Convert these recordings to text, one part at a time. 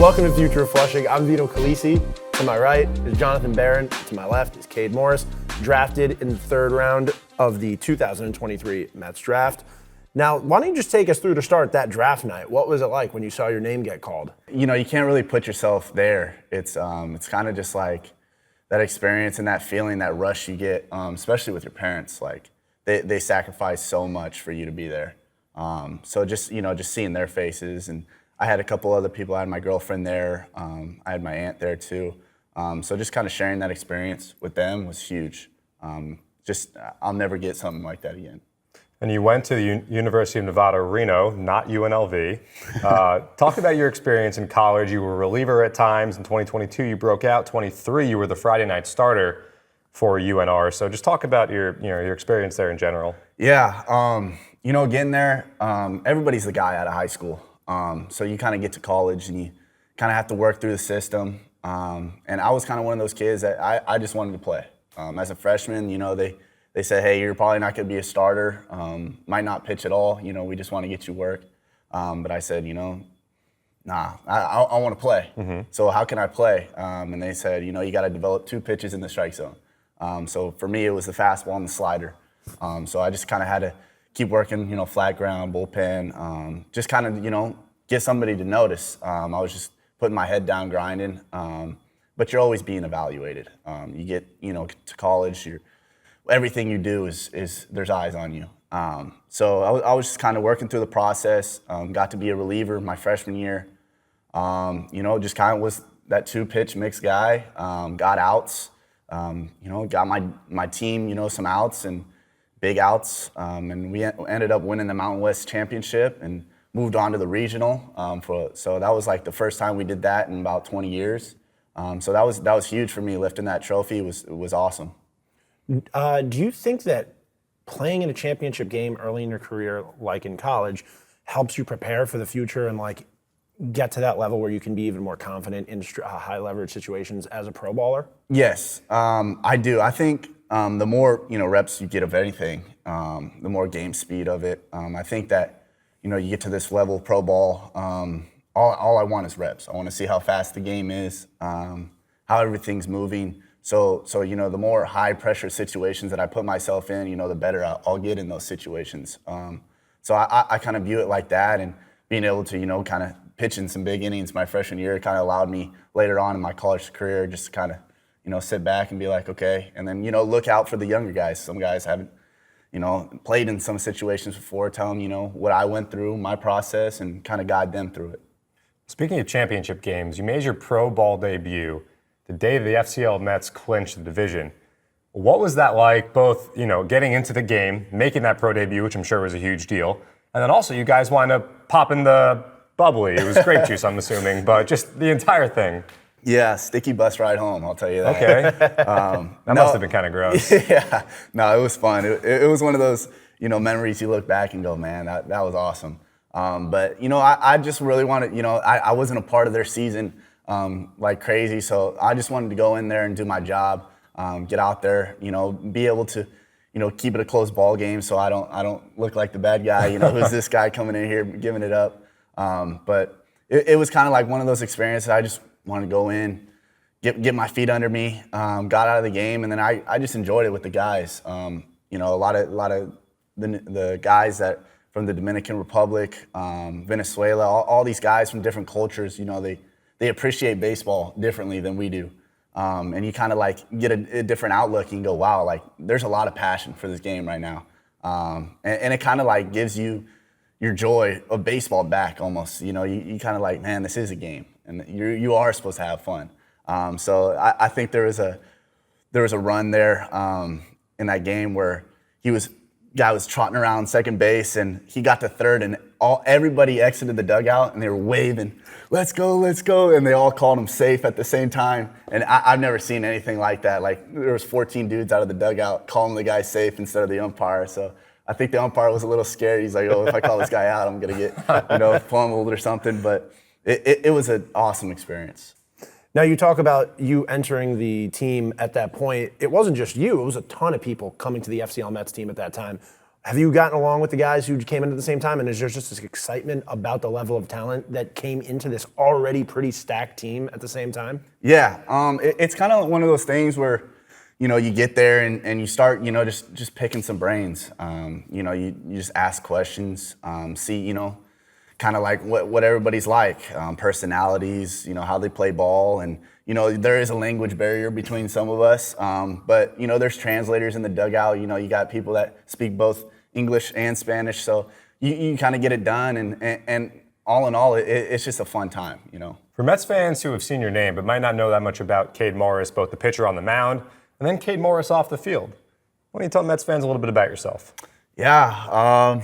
Welcome to Future of Flushing. I'm Vito Calisi. To my right is Jonathan Barron. To my left is Kade Morris, drafted in the third round of the 2023 Mets draft. Now, why don't you just take us through to start that draft night? What was it like when you saw your name get called? You know, you can't really put yourself there. It's kind of just like that experience and that feeling, that rush you get, especially with your parents. Like they sacrifice so much for you to be there. So just seeing their faces, and I had a couple other people. I had my girlfriend there. I had my aunt there too. So just kind of sharing that experience with them was huge. I'll never get something like that again. And you went to the University of Nevada, Reno, not UNLV. Talk about your experience in college. You were a reliever at times. In 2022, you broke out. 23, you were the Friday night starter for UNR. So just talk about your experience there in general. Yeah, getting there, everybody's the guy out of high school. So you kind of get to college and you kind of have to work through the system. And I was kind of one of those kids that I just wanted to play. As a freshman, they said, hey, you're probably not going to be a starter, might not pitch at all. We just want to get you work. But I said, nah, I want to play. Mm-hmm. So how can I play? And they said, you got to develop 2 pitches in the strike zone. So for me, it was the fastball and the slider. So I just kind of had to keep working, flat ground, bullpen, just kind of, get somebody to notice. I was just putting my head down, grinding. But you're always being evaluated. You get, to college, everything you do is there's eyes on you. So I was just kind of working through the process. Got to be a reliever my freshman year. Just kind of was that 2-pitch mix guy. Got outs. Got my team, some outs and big outs. And we ended up winning the Mountain West Championship and moved on to the regional. So that was like the first time we did that in about 20 years. So that was huge for me. Lifting that trophy was awesome. Do you think that playing in a championship game early in your career, like in college, helps you prepare for the future and get to that level where you can be even more confident in high leverage situations as a pro baller? Yes, I do. I think the more reps you get of anything, the more game speed of it. I think that you get to this level of pro ball. All I want is reps. I want to see how fast the game is, how everything's moving. So the more high pressure situations that I put myself in, the better I'll get in those situations. So I kind of view it like that, and being able to kind of pitch in some big innings my freshman year kind of allowed me later on in my college career just to kind of sit back and be like, okay, and then look out for the younger guys. Some guys haven't played in some situations before. Tell them what I went through, my process, and kind of guide them through it. Speaking of championship games, you made your pro ball debut the day the FCL Mets clinched the division. What was that like, both, getting into the game, making that pro debut, which I'm sure was a huge deal, and then also you guys wind up popping the bubbly. It was grape juice, I'm assuming, but just the entire thing. Yeah, sticky bus ride home, I'll tell you that. Okay. That must have been kind of gross. Yeah, no, it was fun. It was one of those, memories you look back and go, man, that was awesome. But, I just really wanted, I wasn't a part of their season like crazy. So I just wanted to go in there and do my job, get out there, be able to, keep it a close ball game so I don't look like the bad guy, who's this guy coming in here giving it up. But it was kind of like one of those experiences. I just wanted to go in, get my feet under me, got out of the game, and then I just enjoyed it with the guys. A lot of the guys that from the Dominican Republic, Venezuela, all these guys from different cultures, they appreciate baseball differently than we do. And you kind of get a different outlook and go, wow, there's a lot of passion for this game right now. And it kind of gives you your joy of baseball back almost. You kind of man, this is a game, and you are supposed to have fun. So I think there was a run there in that game where guy was trotting around second base, and he got to third, and everybody exited the dugout, and they were waving, let's go, and they all called him safe at the same time. And I've never seen anything like that. There was 14 dudes out of the dugout calling the guy safe instead of the umpire. So I think the umpire was a little scared. He's like, oh, if I call this guy out, I'm gonna get pummeled or something. But it was an awesome experience. Now, you talk about you entering the team at that point. It wasn't just you. It was a ton of people coming to the FCL Mets team at that time. Have you gotten along with the guys who came in at the same time? And is there just this excitement about the level of talent that came into this already pretty stacked team at the same time? Yeah, it's kind of one of those things where, you get there and you start, just picking some brains. You just ask questions, see, kind of like what everybody's like, personalities, how they play ball. And, there is a language barrier between some of us. But, there's translators in the dugout. You got people that speak both English and Spanish. So you kind of get it done. And all in all, it's just a fun time, For Mets fans who have seen your name but might not know that much about Kade Morris, both the pitcher on the mound and then Kade Morris off the field, why don't you tell Mets fans a little bit about yourself? Yeah,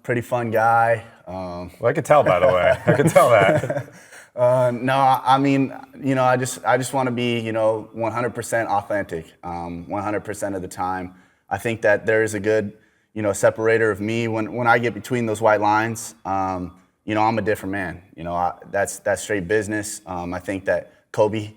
pretty fun guy. Well, I could tell, by the way. I could tell that. No, I mean, I just want to be, 100% authentic, 100% of the time. I think that there is a good, separator of me when I get between those white lines. I'm a different man. That's straight business. I think that Kobe,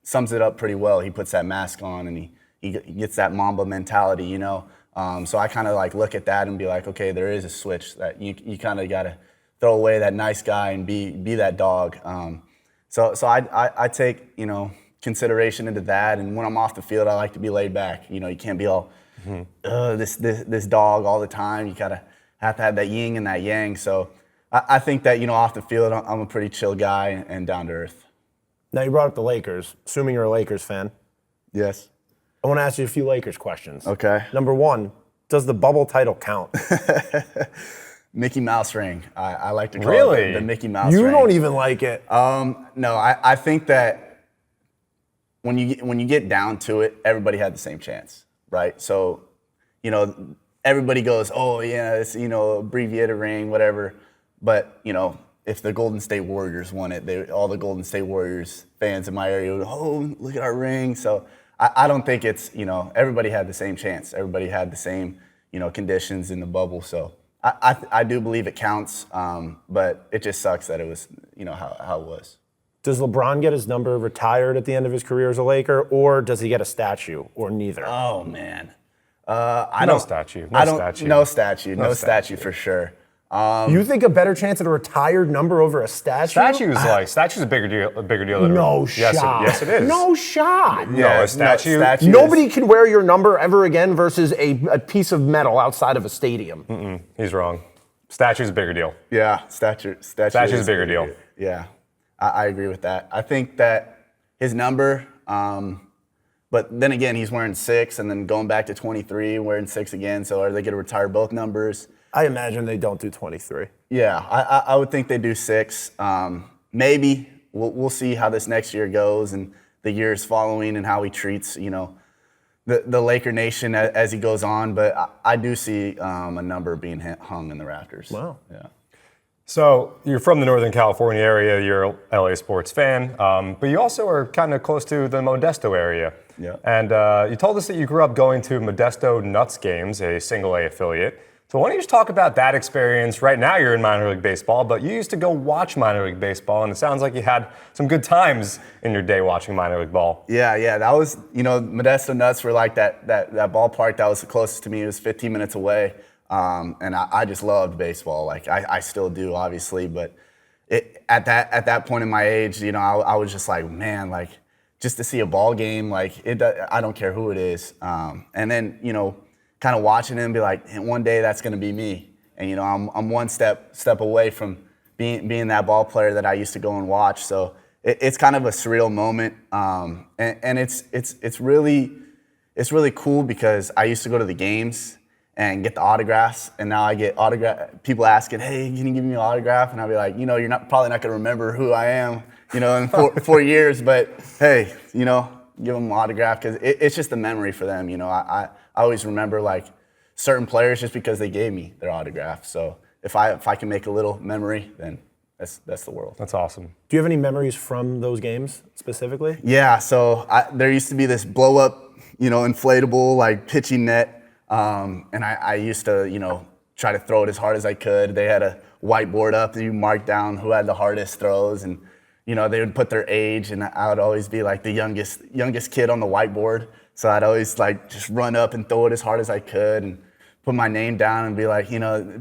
sums it up pretty well. He puts that mask on and he gets that Mamba mentality, So I kind of like look at that and be like, okay, there is a switch that you kind of got to throw away that nice guy and be that dog. So I take, consideration into that. And when I'm off the field, I like to be laid back. You can't be all this dog all the time. You gotta have to have that yin and that yang. So I think that, off the field, I'm a pretty chill guy and down to earth. Now, you brought up the Lakers, assuming you're a Lakers fan. Yes. I want to ask you a few Lakers questions. Okay. Number one, does the bubble title count? Mickey Mouse ring. I like to call it the Mickey Mouse ring. You don't even like it. No, I think that when you get down to it, everybody had the same chance, right? So, everybody goes, oh yeah, it's abbreviated ring, whatever. But if the Golden State Warriors won it, all the Golden State Warriors fans in my area would, oh, look at our ring. So I don't think it's, everybody had the same chance. Everybody had the same, conditions in the bubble. So I do believe it counts, but it just sucks that it was, how it was. Does LeBron get his number retired at the end of his career as a Laker, or does he get a statue, or neither? Oh, man. No statue For sure. You think a better chance at a retired number over a statue? Statue's a bigger deal than no shot. Yes, it is. No shot. No, a statue. Nobody can wear your number ever again versus a piece of metal outside of a stadium. He's wrong. Statue's a bigger deal. Yeah, statue's a bigger deal. Yeah, I agree with that. I think that his number, but then again, he's wearing 6, and then going back to 23, wearing 6 again. So are they going to retire both numbers? I imagine they don't do 23. Yeah, I would think they do 6. Maybe we'll see how this next year goes and the years following and how he treats, the Laker Nation as he goes on. But I do see a number being hung in the rafters. Wow. Yeah. So you're from the Northern California area. You're a LA sports fan, but you also are kind of close to the Modesto area. Yeah. And you told us that you grew up going to Modesto Nuts games, a single A affiliate. So why don't you just talk about that experience? Right now you're in minor league baseball, but you used to go watch minor league baseball, and it sounds like you had some good times in your day watching minor league ball. Yeah, that was, Modesto Nuts were like that ballpark that was the closest to me. It was 15 minutes away, and I just loved baseball. Like I still do, obviously, but at that point in my age, I was just like, man, like just to see a ball game, like I don't care who it is, and then kind of watching him, be like, one day that's going to be me. And I'm one step away from being that ball player that I used to go and watch. So it's kind of a surreal moment, and it's really cool because I used to go to the games and get the autographs, and now I get people asking, hey, can you give me an autograph? And I'll be like, you're probably not going to remember who I am, in 4 years, but hey, give them an autograph because it's just a memory for them. I always remember like certain players just because they gave me their autograph. So if I can make a little memory, then that's the world. That's awesome. Do you have any memories from those games specifically? Yeah. So there used to be this blow up, inflatable like pitching net, and I used to try to throw it as hard as I could. They had a whiteboard up that you mark down who had the hardest throws, and they would put their age, and I would always be like the youngest kid on the whiteboard. So I'd always like just run up and throw it as hard as I could. And put my name down and be like,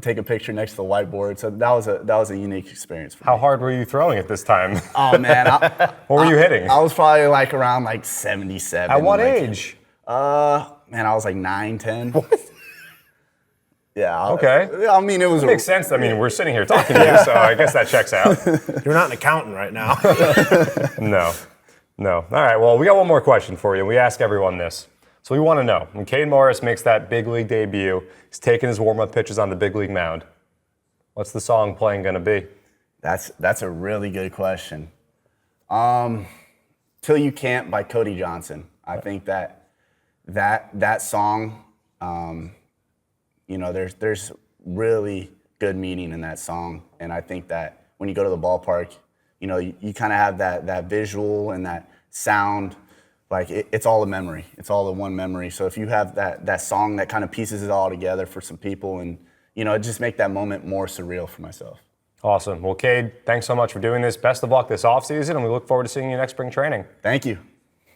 take a picture next to the whiteboard. So that was a unique experience for me. How hard were you throwing at this time? Oh man, what were you hitting? I was probably like around like 77. At what age? Man, I was like 9, 10. What? Yeah. Okay. I mean, it makes sense. I mean, we're sitting here talking to you, so I guess that checks out. You're not an accountant right now. No. All right, well, we got one more question for you. We ask everyone this. So we want to know, when Kade Morris makes that big league debut, he's taking his warm-up pitches on the big league mound, what's the song playing going to be? That's a really good question. Till You Can't by Cody Johnson. I think that song, there's really good meaning in that song. And I think that when you go to the ballpark, you kind of have that visual and that sound. Like it's all a memory. It's all in one memory. So if you have that song that kind of pieces it all together for some people, and it just make that moment more surreal for myself. Awesome. Well, Kade, thanks so much for doing this. Best of luck this offseason, and we look forward to seeing you next spring training. Thank you.